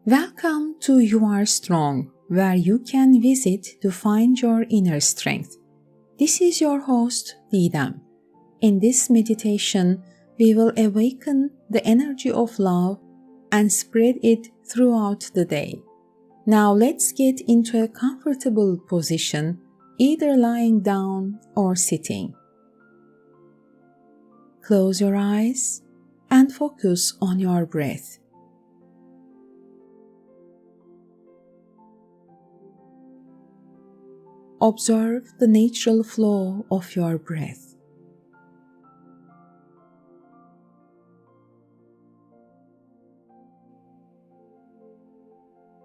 Welcome to You Are Strong, where you can visit to find your inner strength. This is your host, Didem. In this meditation, we will awaken the energy of love and spread it throughout the day. Now let's get into a comfortable position, either lying down or sitting. Close your eyes and focus on your breath. Observe the natural flow of your breath.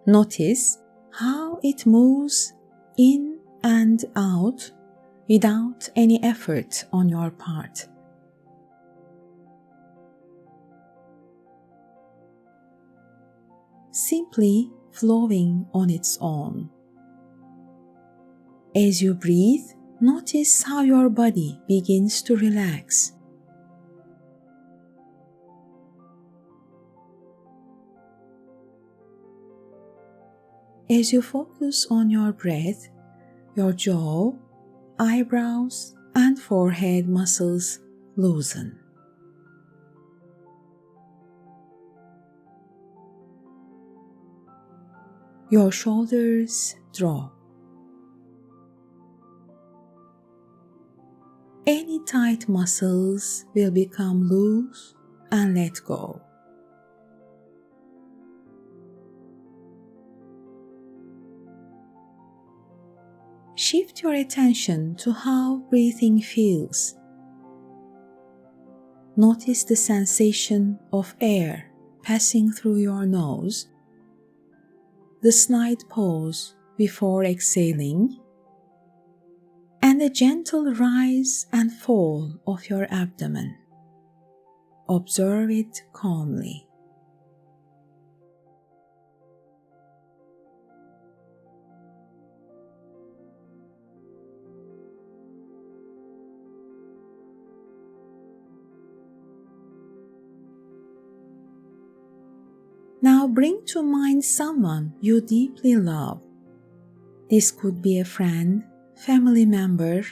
Notice how it moves in and out without any effort on your part. Simply flowing on its own. As you breathe, notice how your body begins to relax. As you focus on your breath, your jaw, eyebrows, and forehead muscles loosen. Your shoulders drop. Any tight muscles will become loose and let go. Shift your attention to how breathing feels. Notice the sensation of air passing through your nose, the slight pause before exhaling, and a gentle rise and fall of your abdomen. Observe it calmly. Now bring to mind someone you deeply love. This could be a friend, family member,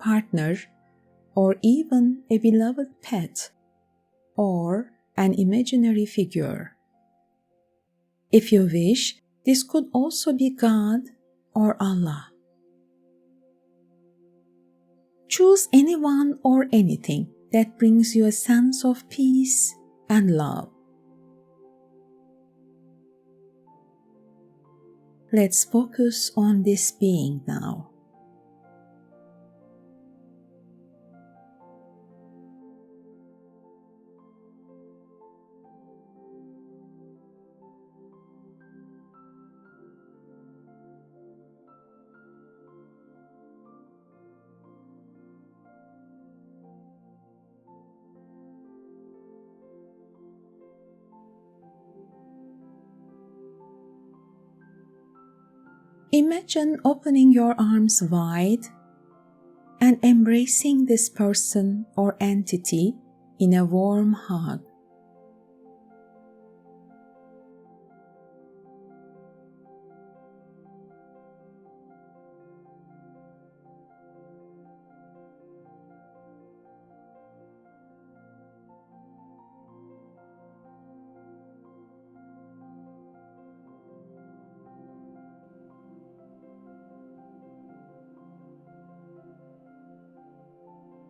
partner, or even a beloved pet, or an imaginary figure. If you wish, this could also be God or Allah. Choose anyone or anything that brings you a sense of peace and love. Let's focus on this being now. Imagine opening your arms wide and embracing this person or entity in a warm hug.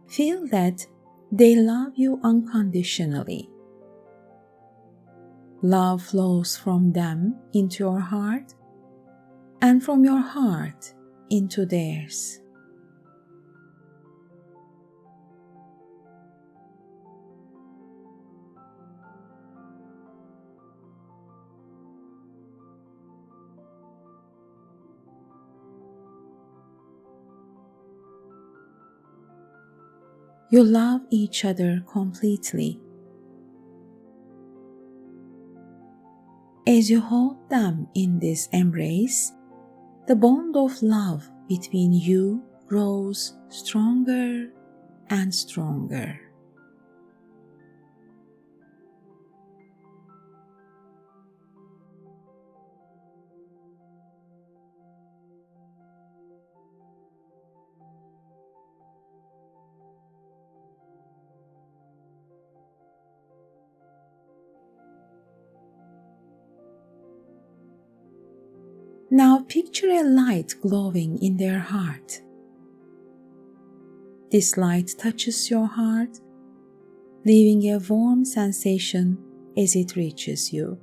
Feel that they love you unconditionally. Love flows from them into your heart and from your heart into theirs. You love each other completely. As you hold them in this embrace, the bond of love between you grows stronger and stronger. Now picture a light glowing in their heart. This light touches your heart, leaving a warm sensation as it reaches you.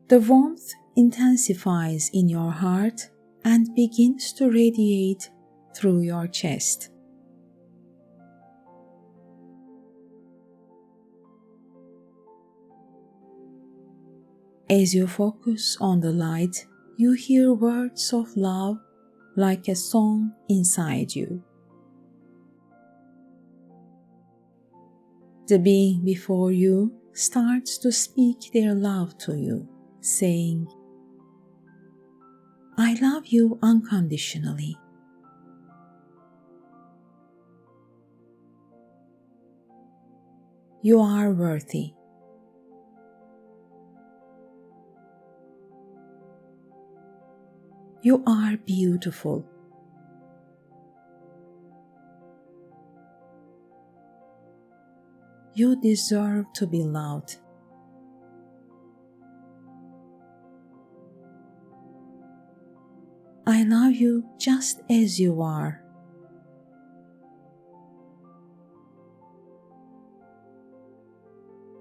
The warmth intensifies in your heart and begins to radiate through your chest. As you focus on the light, you hear words of love like a song inside you. The being before you starts to speak their love to you, saying, "I love you unconditionally. You are worthy. You are beautiful. You deserve to be loved. I love you just as you are.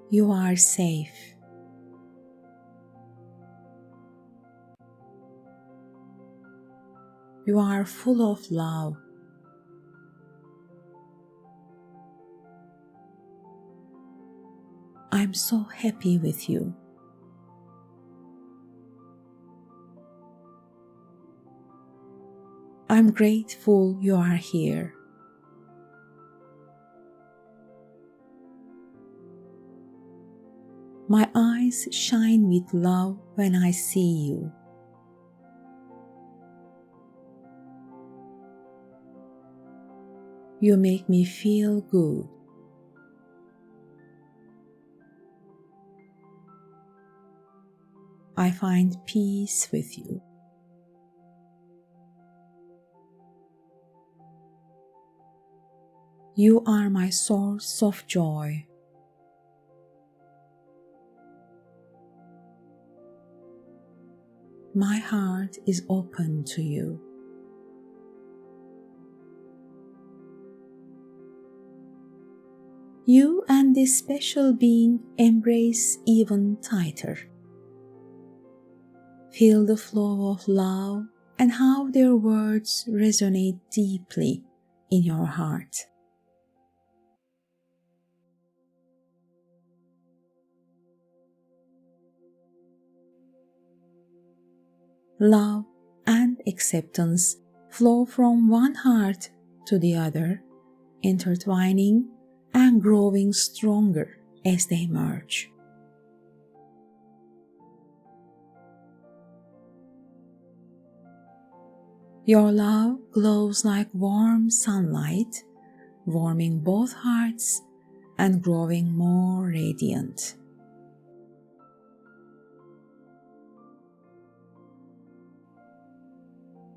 You are safe. You are full of love. I'm so happy with you. I'm grateful you are here. My eyes shine with love when I see you. You make me feel good. I find peace with you. You are my source of joy. My heart is open to you. You and this special being embrace even tighter. Feel the flow of love and how their words resonate deeply in your heart. Love and acceptance flow from one heart to the other, intertwining and growing stronger as they merge. Your love glows like warm sunlight, warming both hearts and growing more radiant.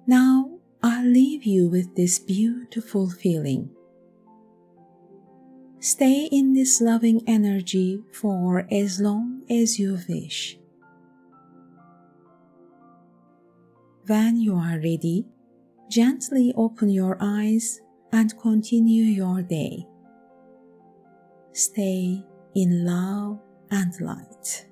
Now I'll leave you with this beautiful feeling. Stay in this loving energy for as long as you wish. When you are ready, gently open your eyes and continue your day. Stay in love and light.